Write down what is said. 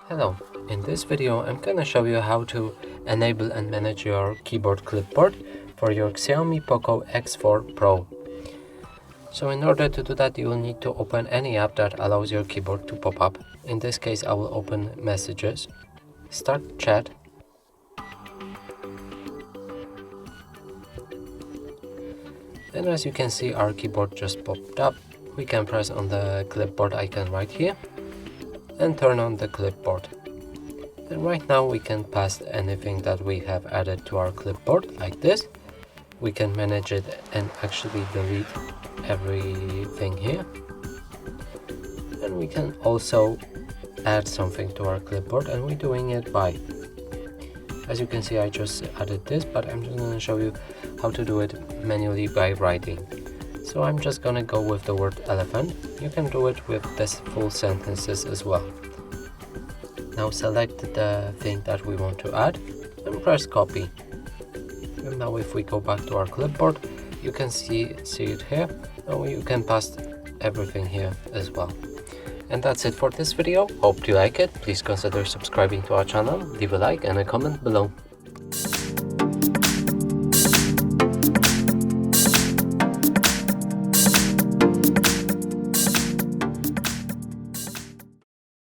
Hello, in this video I'm gonna show you how to enable and manage your keyboard clipboard for your Xiaomi Poco X4 Pro. So in order to do that, you will need to open any app that allows your keyboard to pop up. In this case, I will open Messages, start Chat, and as you can see, our keyboard just popped up. We can press on the clipboard icon right here and turn on the clipboard. And right now we can paste anything that we have added to our clipboard like this. We can manage it and actually delete everything here. And we can also add something to our clipboard, and we're doing it by, as you can see, I just added this, but I'm just going to show you how to do it manually by writing. So I'm just gonna go with the word elephant. You can do it with this full sentences as well. Now select the thing that we want to add and press copy. And now if we go back to our clipboard, you can see it here. Now you can paste everything here as well. And that's it for this video. Hope you like it. Please consider subscribing to our channel, leave a like and a comment below.